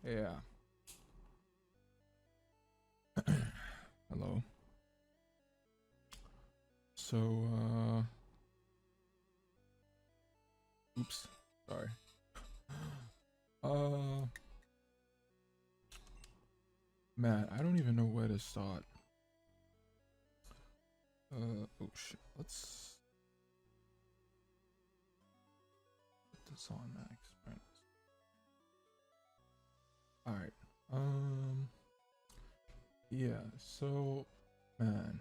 Yeah. Hello. So, oops. Sorry. Uh, man, I don't even know where to start. Oh shit. Let's put this on max. Right. All right. Um, yeah. So, man,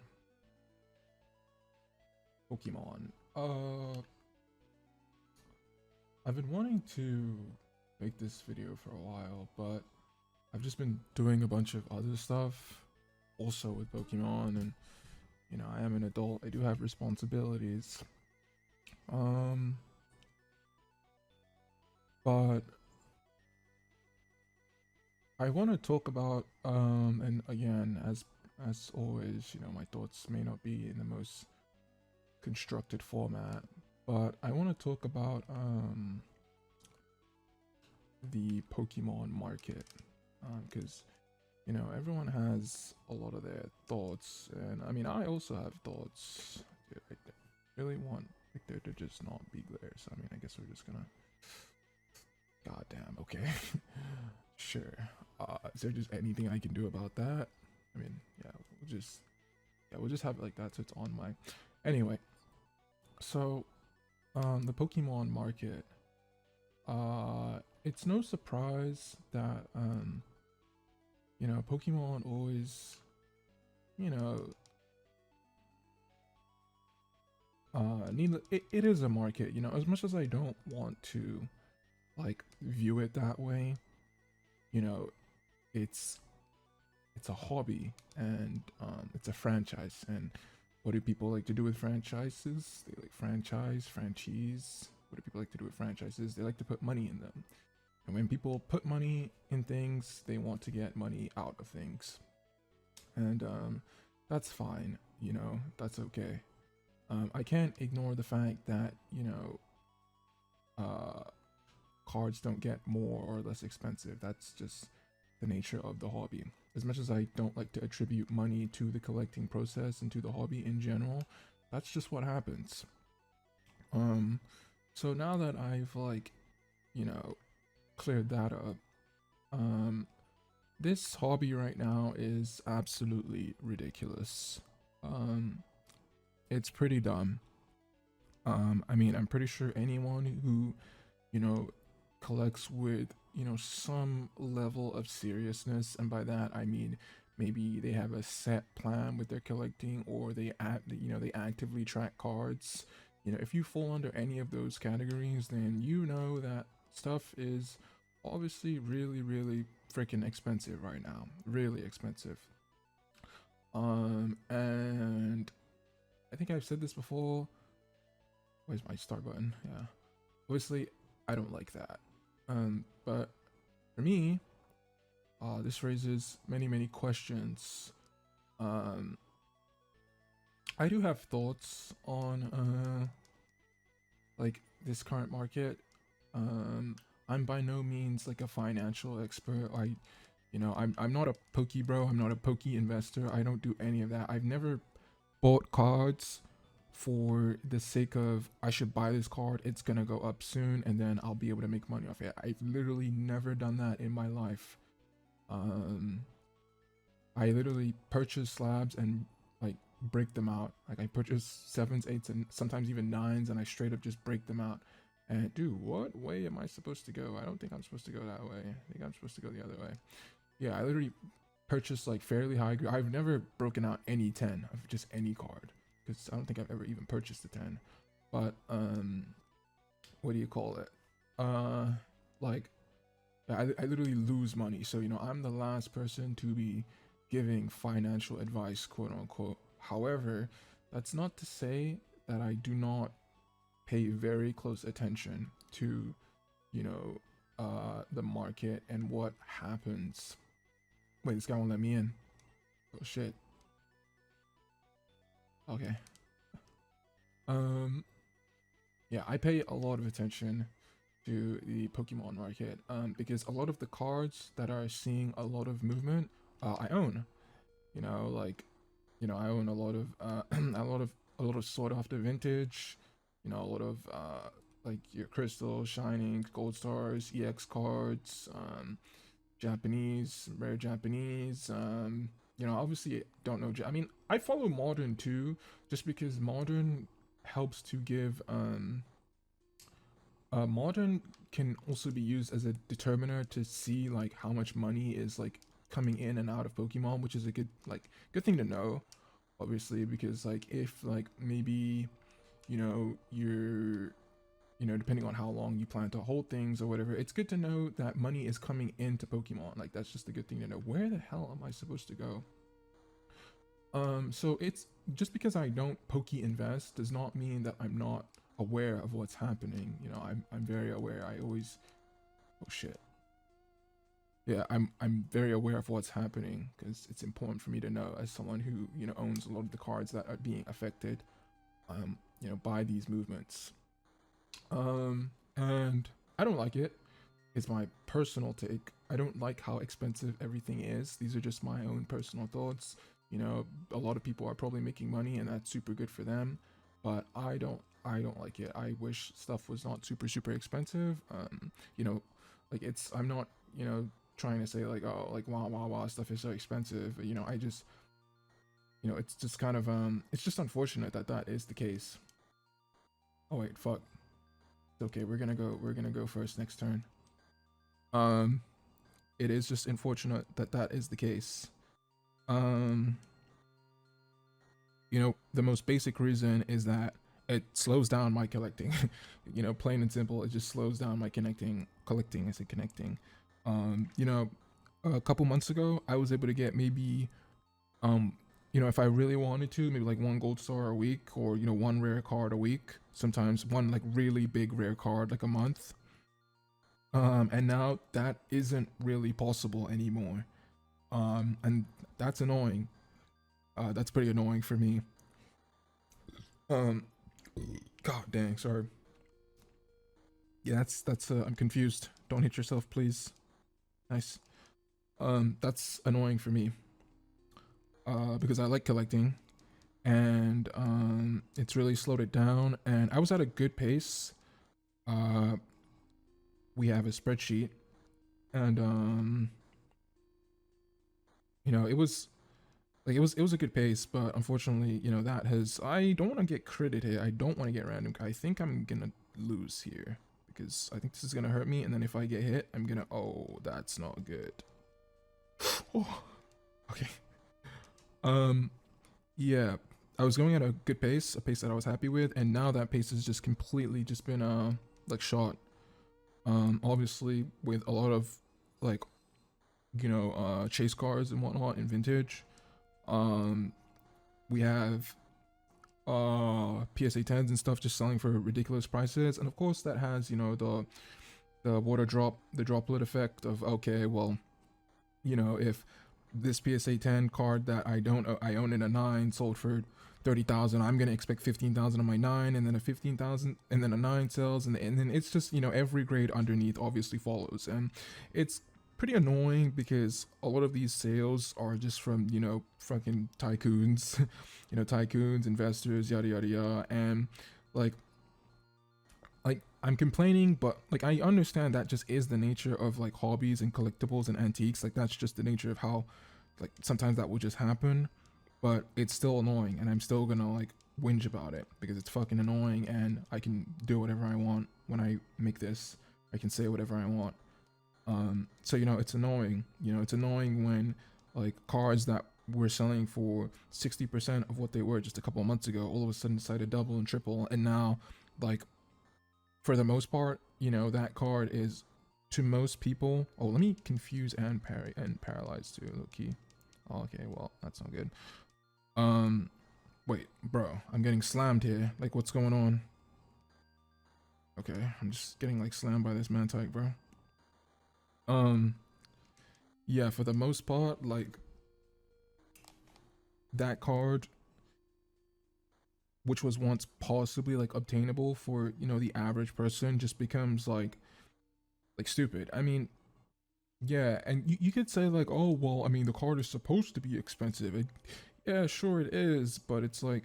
Pokemon. I've been wanting to make this video for a while, but I've just been doing a bunch of other stuff, also with Pokemon, and I am an adult. I do have responsibilities. Um, but I want to talk about and again, as always, my thoughts may not be in the most constructed format, but I want to talk about the Pokemon market, because everyone has a lot of their thoughts, and I mean I also have thoughts. Dude, I really want like there to just not be there. So I mean, I guess we're just gonna. God damn. Okay. Sure. Is there just anything I can do about that? I mean, we'll just have it like that so it's on my. Anyway, so the Pokemon market. It's no surprise that Pokemon always, you know, it is a market. As much as I don't want to like view it that way, you know, it's it's a hobby, and it's a franchise. And what do people like to do with franchises? They like franchise. What do people like to do with franchises? They like to put money in them. And when people put money in things, they want to get money out of things. And that's fine, that's okay. I can't ignore the fact that, uh, cards don't get more or less expensive. That's just the nature of the hobby. As much as I don't like to attribute money to the collecting process and to the hobby in general, that's just what happens. Um, so now that I've cleared that up, um, this hobby right now is absolutely ridiculous. Um, it's pretty dumb. I mean, I'm pretty sure anyone who, you know, collects with, some level of seriousness, and by that I mean maybe they have a set plan with their collecting, or they actively track cards. If you fall under any of those categories, then you know that stuff is obviously really, really freaking expensive right now. Really expensive. And I think I've said this before. Where's my start button? Yeah. Obviously, I don't like that. But for me, this raises many, many questions. Um, I do have thoughts on like this current market. I'm by no means like a financial expert. I'm not a pokey bro. I'm not a pokey investor. I don't do any of that. I've never bought cards for the sake of I should buy this card, it's gonna go up soon, and then I'll be able to make money off it. I've literally never done that in my life. Um, I literally purchase slabs and like break them out. Like I purchase sevens, eights, and sometimes even nines, and I straight up just break them out. And dude, what way am I supposed to go? I don't think I'm supposed to go that way. I think I'm supposed to go the other way. Yeah, I literally purchased like fairly high. I've never broken out any 10 of just any card, because I don't think I've ever even purchased a 10. But what do you call it? Uh, like I literally lose money. So I'm the last person to be giving financial advice, quote unquote. However, that's not to say that I do not pay very close attention to the market and what happens. Wait, this guy won't let me in. Oh shit. Okay. Um, yeah, I pay a lot of attention to the Pokemon market, because a lot of the cards that are seeing a lot of movement, I own. You know, like, I own a lot of a lot of sought after vintage. A lot of like your crystal, shining, gold stars, EX cards, Japanese, rare Japanese. Obviously don't know. I mean, I follow modern too, just because modern helps to give modern can also be used as a determiner to see like how much money is like coming in and out of Pokemon, which is a good thing to know, obviously, because like if like maybe you're depending on how long you plan to hold things or whatever, it's good to know that money is coming into Pokemon. Like that's just a good thing to know. Where the hell am I supposed to go? So it's just because I don't Poke invest does not mean that I'm not aware of what's happening. I'm very aware. I always, oh shit. Yeah, I'm very aware of what's happening because it's important for me to know as someone who owns a lot of the cards that are being affected, by these movements. And I don't like it. It's my personal take. I don't like how expensive everything is. These are just my own personal thoughts. A lot of people are probably making money and that's super good for them, but I don't like it. I wish stuff was not super expensive. Like I'm not, trying to say like, oh, like wow, stuff is so expensive. I just, it's just kind of it's just unfortunate that that is the case. Oh wait, fuck. It's okay. We're gonna go first next turn. Um, it is just unfortunate that that is the case. Um, the most basic reason is that it slows down my collecting. Plain and simple, it just slows down my collecting. I say connecting. A couple months ago, I was able to get maybe, if I really wanted to, maybe like one gold star a week, or one rare card a week. Sometimes one like really big rare card like a month. And now that isn't really possible anymore. And that's annoying. That's pretty annoying for me. Um, God dang, sorry. Yeah, that's I'm confused. Don't hit yourself, please. Nice. That's annoying for me. Because I like collecting, and it's really slowed it down. And I was at a good pace. Uh, we have a spreadsheet, and it was like it was a good pace, but unfortunately, that has I don't want to get credited. I don't want to get random. I think I'm gonna lose here because I think this is gonna hurt me, and then if I get hit, I'm gonna. Oh, that's not good. Oh, okay. Yeah, I was going at a good pace, a pace that I was happy with, and now that pace has just completely just been like shot. Obviously with a lot of like chase cars and whatnot in vintage. We have PSA 10s and stuff just selling for ridiculous prices, and of course that has the water drop, the droplet effect of, okay, well, if this PSA 10 card that I own in a 9 sold for 30,000, I'm gonna expect 15,000 on my 9, and then a 15,000, and then a 9 sells, and then it's just every grade underneath obviously follows, and it's pretty annoying because a lot of these sales are just from fucking tycoons, tycoons, investors, yada yada yada, and like I'm complaining, but like I understand that just is the nature of like hobbies and collectibles and antiques. Like that's just the nature of how like sometimes that will just happen, but it's still annoying, and I'm still gonna like whinge about it because it's fucking annoying, and I can do whatever I want when I make this. I can say whatever I want. So it's annoying. It's annoying when like cards that were selling for 60% of what they were just a couple of months ago all of a sudden decide to double and triple, and now like for the most part, that card is to most people. Oh, let me confuse and paralyze too, low key. Oh, okay, well, that's not good. Wait, bro, I'm getting slammed here. Like, what's going on? Okay, I'm just getting like slammed by this Mantike, bro. Yeah, for the most part, like that card which was once possibly like obtainable for, you know, the average person, just becomes like stupid. I mean, yeah, and you could say like, oh well, I mean the card is supposed to be expensive. Yeah, sure it is, but it's like,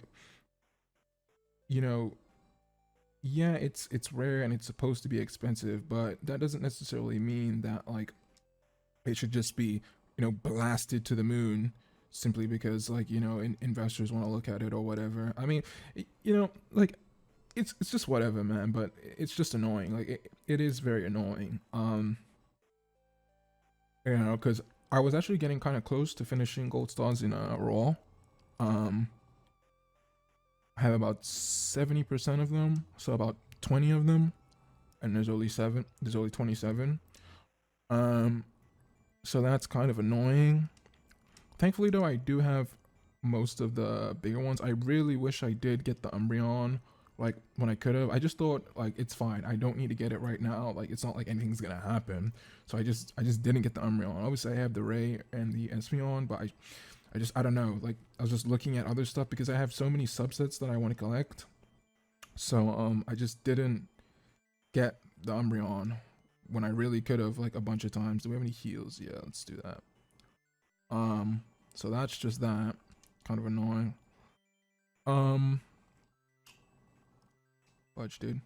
you know, yeah, it's rare and it's supposed to be expensive, but that doesn't necessarily mean that like it should just be, you know, blasted to the moon simply because like, you know, investors want to look at it or whatever. I mean, you know, like it's just whatever, man, but it's just annoying. Like it is very annoying. You know, because I was actually getting kind of close to finishing Gold Stars in Raw. Um, I have about 70% of them, so about 20 of them, and there's only 7. There's only 27. Um, so that's kind of annoying. Thankfully, though, I do have most of the bigger ones. I really wish I did get the Umbreon like when I could have. I just thought like it's fine. I don't need to get it right now. Like it's not like anything's gonna happen. So I just didn't get the Umbreon. Obviously, I have the Ray and the Espeon, but I don't know. Like I was just looking at other stuff because I have so many subsets that I want to collect. So I just didn't get the Umbreon when I really could have like a bunch of times. Do we have any heals? Yeah, let's do that. Um, so that's just that. Kind of annoying. Um, Fudge, dude.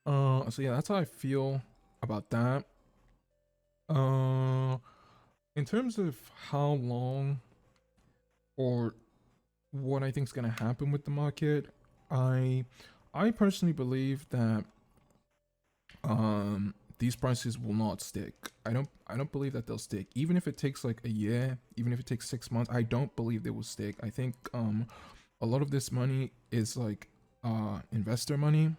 So yeah, that's how I feel about that. Uh, in terms of how long or what I think is gonna happen with the market, I I personally believe that these prices will not stick. I don't believe that they'll stick. Even if it takes like a year, even if it takes 6 months, I don't believe they will stick. I think a lot of this money is like investor money.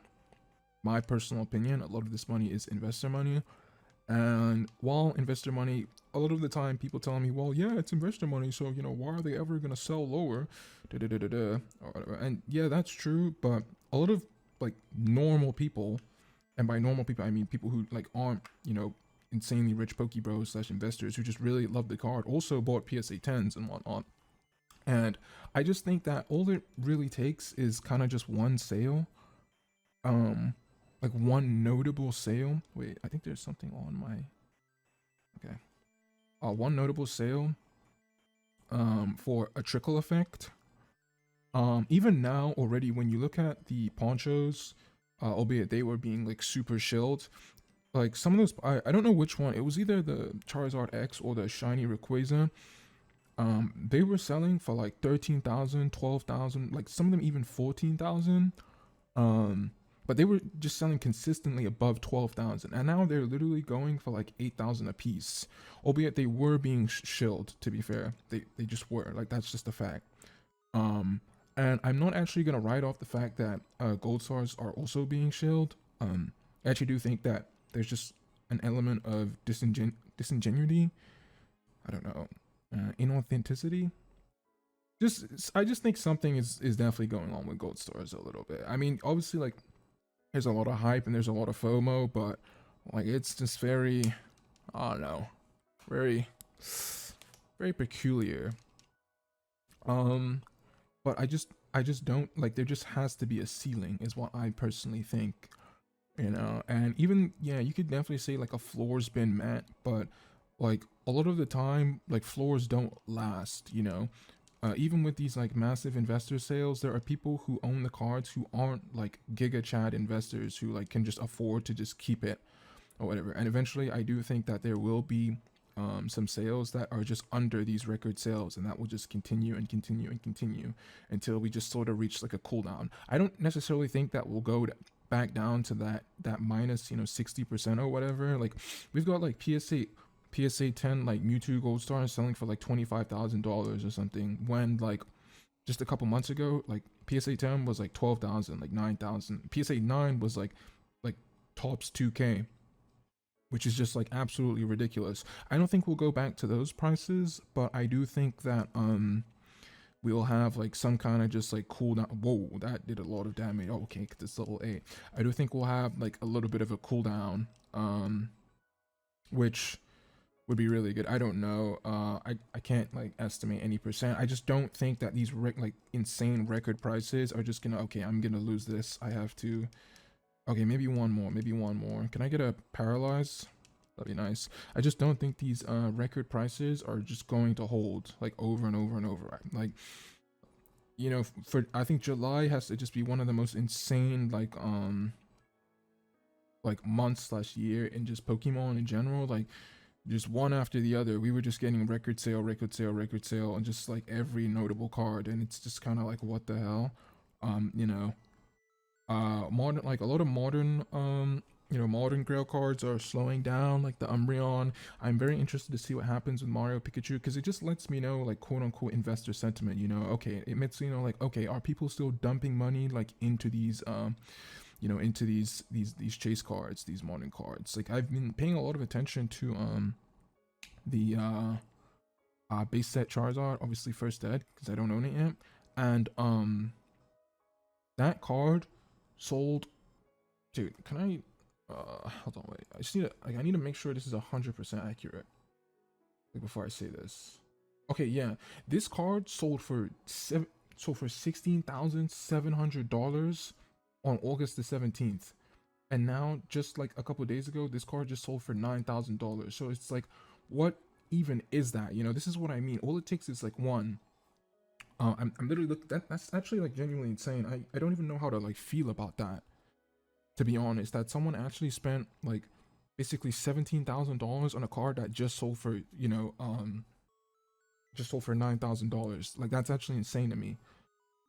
My personal opinion, a lot of this money is investor money. And while investor money, a lot of the time people tell me, well, yeah, it's investor money, so you know, why are they ever gonna sell lower? Da, da, da, da, da, or whatever. And yeah, that's true, but a lot of like normal people, and by normal people I mean people who like aren't, you know, insanely rich pokebros slash investors who just really love the card, also bought PSA 10s and whatnot. And I just think that all it really takes is kind of just one sale, um, like one notable sale. Wait, I think there's something on my, okay. One notable sale, for a trickle effect. Even now already, when you look at the ponchos, albeit they were being like super shilled, like some of those, I don't know which one. It was either the Charizard X or the Shiny Rayquaza. They were selling for like 13,000, 12,000, like some of them even 14,000. Um, but they were just selling consistently above 12,000, and now they're literally going for like 8,000 a piece. Albeit they were being shilled. To be fair, they just were. Like that's just a fact. Um, and I'm not actually gonna write off the fact that gold stars are also being shilled. I actually do think that there's just an element of disingenuity. I don't know, inauthenticity. I just think something is definitely going on with gold stars a little bit. I mean, obviously, like there's a lot of hype and there's a lot of FOMO, but like it's just very, I don't know, very, very peculiar. Um, but I just don't like. There just has to be a ceiling, is what I personally think. You know, and even yeah, you could definitely say like a floor's been met, but like a lot of the time, like floors don't last. You know, even with these like massive investor sales, there are people who own the cards who aren't like giga chad investors who like can just afford to just keep it or whatever. And eventually, I do think that there will be some sales that are just under these record sales, and that will just continue and continue and continue until we just sort of reach like a cooldown. I don't necessarily think that we'll go back down to that minus, you know, 60% or whatever. Like we've got like PSA 10 like Mewtwo Gold Star selling for like $25,000 or something, when like just a couple months ago like PSA 10 was like 12,000, like 9,000. PSA 9 was like tops 2K, which is just like absolutely ridiculous. I don't think we'll go back to those prices, but I do think that we'll have like some kind of just like cooldown. Whoa, that did a lot of damage. Oh, okay, 'cause it's level 8. I do think we'll have like a little bit of a cooldown, which would be really good. I don't know. I can't like estimate any percent. I just don't think that these like insane record prices are just gonna, okay, I'm gonna lose this. I have to. Okay, maybe one more. Maybe one more. Can I get a paralyze? That'd be nice. I just don't think these record prices are just going to hold like over and over and over. Like, you know, for I think July has to just be one of the most insane like months slash year in just Pokemon in general. Like just one after the other, we were just getting record sale, record sale, record sale, and just like every notable card, and it's just kind of like what the hell, you know. Modern, like a lot of modern modern grail cards are slowing down, like the Umbreon. I'm very interested to see what happens with Mario Pikachu, because it just lets me know, like, quote unquote investor sentiment, you know. Okay, it makes you know, like, okay, are people still dumping money like into these into these chase cards, these modern cards. Like I've been paying a lot of attention to the base set Charizard, obviously first dead because I don't own it yet, and that card sold. Dude, can I? Hold on, wait. I just need to. Like, I need to make sure this is 100% accurate. Like before I say this. Okay, yeah, this card sold for $16,700 on August the 17th, and now just like a couple days ago, this card just sold for $9,000. So it's like, what even is that? You know, this is what I mean. All it takes is like one. I'm literally that's actually like genuinely insane. I don't even know how to like feel about that, to be honest, that someone actually spent like basically $17,000 on a card that just sold for, just sold for $9,000. Like that's actually insane to me.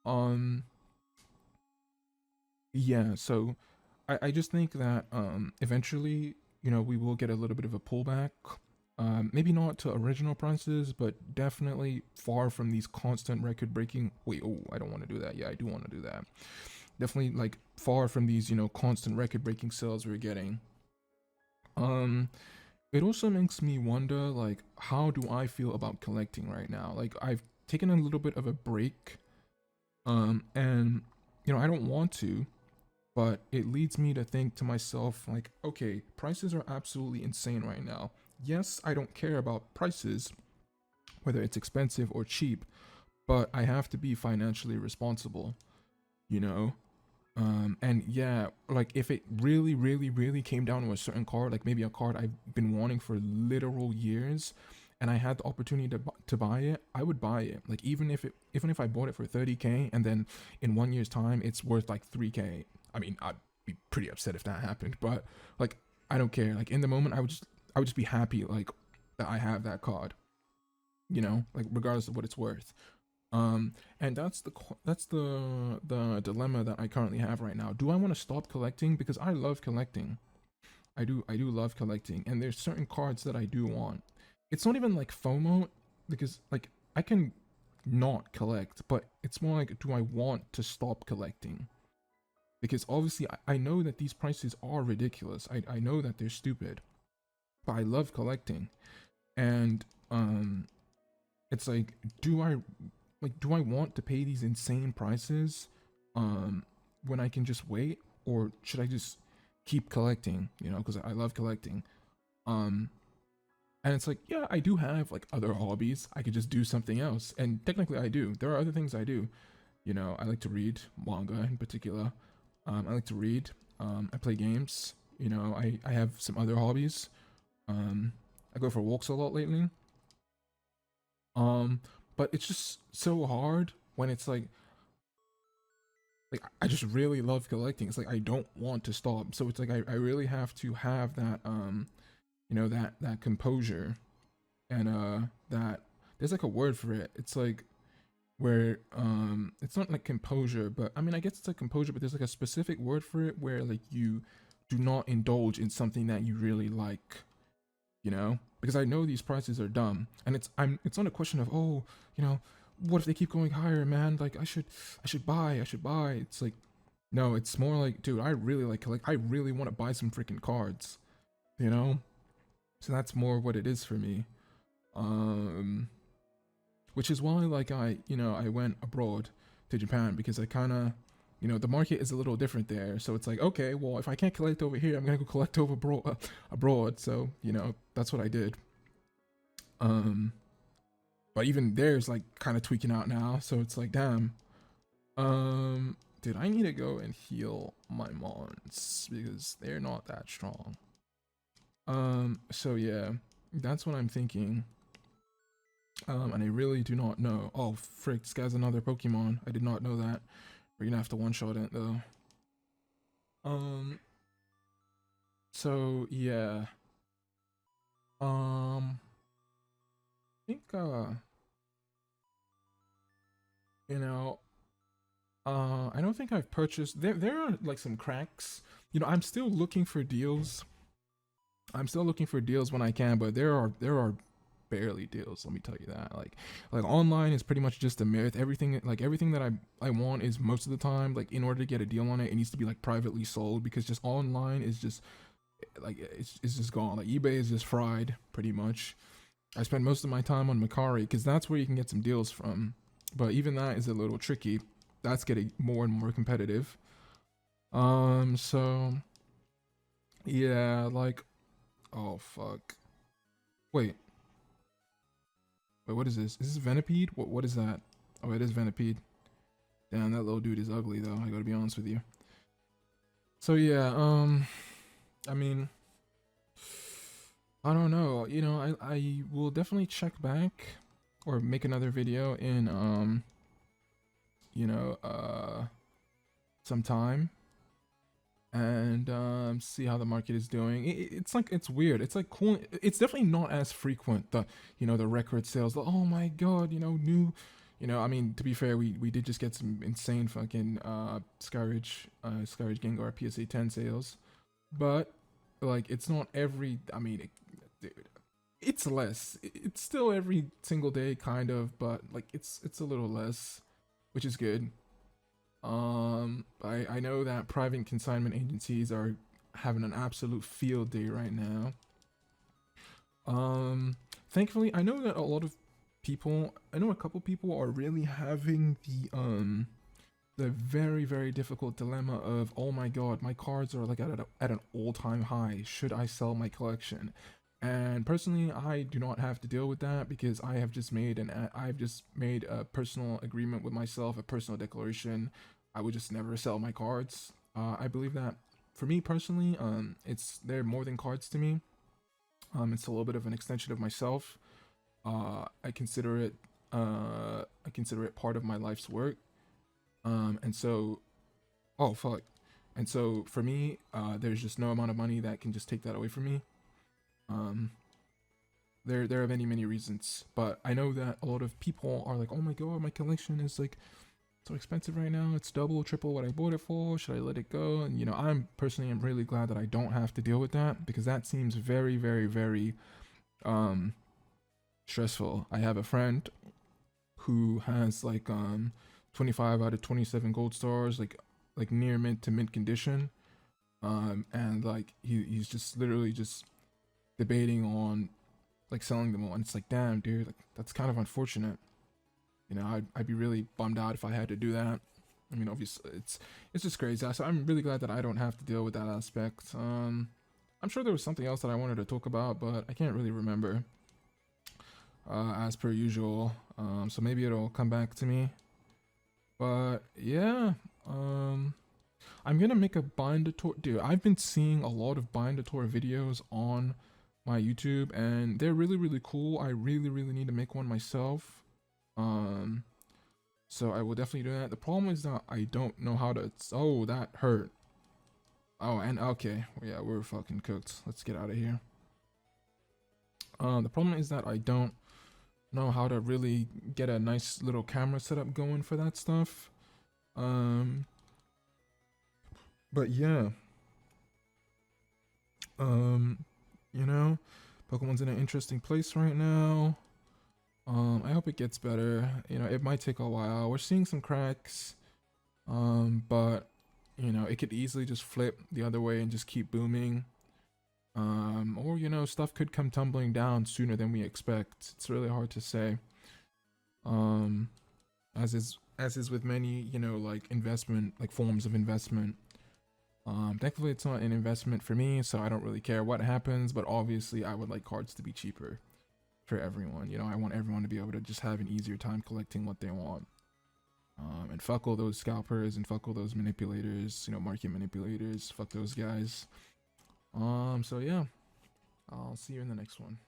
Um, yeah, so I just think that eventually, we will get a little bit of a pullback. Maybe not to original prices, but definitely far from these constant record breaking. Wait, oh, I don't want to do that. Yeah, I do want to do that. Definitely like far from these, constant record breaking sales we're getting. Um, it also makes me wonder, like, how do I feel about collecting right now? Like, I've taken a little bit of a break, and I don't want to, but it leads me to think to myself, like, okay, prices are absolutely insane right now. Yes, I don't care about prices, whether it's expensive or cheap, but I have to be financially responsible, you know? And yeah, like if it really, really, really came down to a certain card, like maybe a card I've been wanting for literal years, and I had the opportunity to buy it, I would buy it. Like even if I bought it for 30K and then in 1 year's time it's worth like 3K. I mean, I'd be pretty upset if that happened, but like I don't care. Like in the moment, I would just be happy like that I have that card. Like regardless of what it's worth. And that's the dilemma that I currently have right now. Do I want to stop collecting, because I love collecting? I do love collecting, and there's certain cards that I do want. It's not even like FOMO, because like I can not collect, but it's more like, do I want to stop collecting? Because obviously I know that these prices are ridiculous. I know that they're stupid, but I love collecting. And it's like, do I want to pay these insane prices when I can just wait, or should I just keep collecting, because I love collecting. um and it's like, yeah, I do have like other hobbies. I could just do something else, and technically I do. There are other things I do. I like to read manga in particular. I like to read. I play games. I have some other hobbies. I go for walks a lot lately. um but it's just so hard when it's like I just really love collecting. It's like I don't want to stop. So it's like I really have to have that that composure, and that there's like a word for it. It's like where it's not like composure, but I mean, I guess it's like composure, but there's like a specific word for it where like you do not indulge in something that you really like, because I know these prices are dumb, and it's not a question of, oh, what if they keep going higher, man? Like I should buy. It's like, no, it's more like, dude, I really like collect. I really want to buy some freaking cards, you know. So that's more what it is for me. Um, which is why, like, I went abroad to Japan, because I kind of, the market is a little different there. So it's like, okay, well, if I can't collect over here, I'm gonna go collect over abroad. So that's what I did. Um, but even theirs like kind of tweaking out now, so it's like, damn. Dude, I need to go and heal my mons because they're not that strong. So yeah, that's what I'm thinking. And I really do not know. Oh, frick, this guy's another Pokemon. I did not know that. We're gonna have to one-shot it though. Um, so yeah. I think you know, I don't think I've purchased there are like some cracks. You know, I'm still looking for deals. I'm still looking for deals when I can, but there are barely deals, let me tell you that. Like online is pretty much just a myth. Everything that I want is most of the time, like, in order to get a deal on it, it needs to be like privately sold, because just online is just like it's just gone. Like eBay is just fried pretty much. I spend most of my time on Macari because that's where you can get some deals from, but even that is a little tricky. That's getting more and more competitive. So yeah, like, oh fuck. Wait, wait, what is this? Is this Venipede? What is that? Oh, it is Venipede. Damn, that little dude is ugly though, I gotta be honest with you. So yeah, I mean, I don't know. You know, I will definitely check back or make another video in you know, some time, and see how the market is doing. It's like, it's weird. It's like cool. It's definitely not as frequent. The, you know, the record sales. The, oh my god, you know, new. You know, I mean, to be fair, we did just get some insane fucking Skyridge Gengar PSA 10 sales, but like, it's not every. I mean, dude, it's less. It's still every single day, kind of, but like, it's a little less, which is good. I know that private consignment agencies are having an absolute field day right now. Thankfully, I know that a lot of people, I know a couple people are really having the very difficult dilemma of, oh my god, my cards are like at an all-time high. Should I sell my collection? And personally, I do not have to deal with that because I've just made a personal agreement with myself, a personal declaration. I would just never sell my cards. I believe that for me personally, they're more than cards to me. It's a little bit of an extension of myself. I consider it part of my life's work. And so, oh fuck, and so for me, there's just no amount of money that can just take that away from me. Um, there are many reasons, but I know that a lot of people are like, oh my god, my collection is like so expensive right now. It's double, triple what I bought it for. Should I let it go? And you know, I'm personally am really glad that I don't have to deal with that, because that seems very um stressful. I have a friend who has like 25 out of 27 gold stars, like near mint to mint condition. And like he's just literally just debating on like selling them all, and it's like, damn dude, like that's kind of unfortunate. You know, I'd be really bummed out if I had to do that. I mean, obviously it's just crazy. So I'm really glad that I don't have to deal with that aspect. I'm sure there was something else that I wanted to talk about, but I can't really remember, as per usual. So maybe it'll come back to me. But yeah, I'm gonna make a Bindator. Dude, I've been seeing a lot of Bindator videos on my YouTube, and they're really cool. I really need to make one myself. So I will definitely do that. The problem is that I don't know how to. Oh, that hurt. Oh, and okay, yeah, we're fucking cooked. Let's get out of here. The problem is that I don't know how to really get a nice little camera setup going for that stuff. But yeah. You know, Pokemon's in an interesting place right now. I hope it gets better. You know, it might take a while. We're seeing some cracks. But you know, it could easily just flip the other way and just keep booming. Or you know, stuff could come tumbling down sooner than we expect. It's really hard to say. Um, as is with many, you know, like investment, like forms of investment. Thankfully it's not an investment for me, so I don't really care what happens, but obviously I would like cards to be cheaper. for everyone. You know, I want everyone to be able to just have an easier time collecting what they want. And fuck all those scalpers and fuck all those manipulators, you know, market manipulators. Fuck those guys. So yeah, I'll see you in the next one.